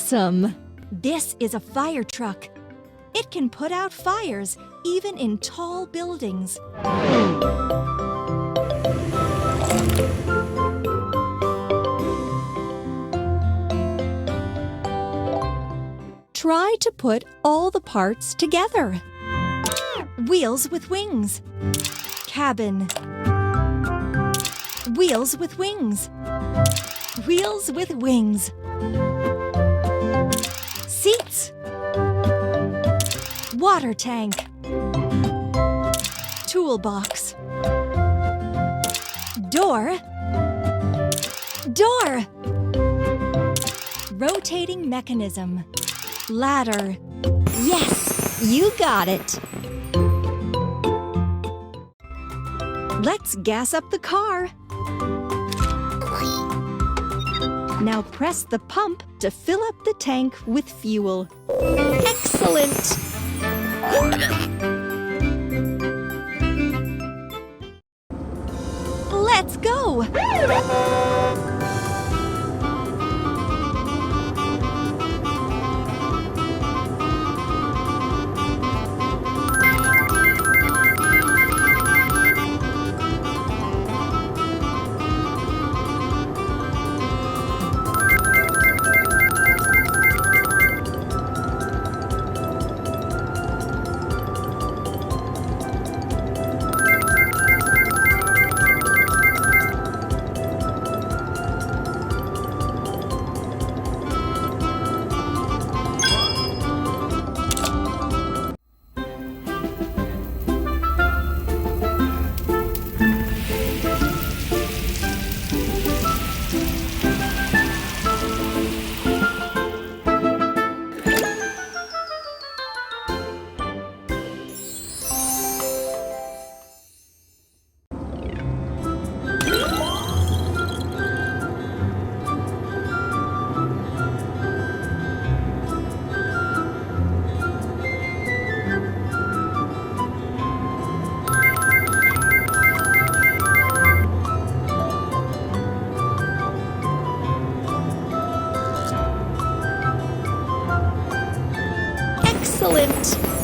Awesome! This is a fire truck. It can put out fires even in tall buildings. Try to put all the parts together. Wheels with wings. Cabin. Wheels with wings. Wheels with wings. Seats. Water tank. Toolbox. Door. Door. Rotating mechanism. Ladder. Yes, you got it. Let's gas up the car. Now press the pump to fill up the tank with fuel. Excellent! Let's go! Excellent!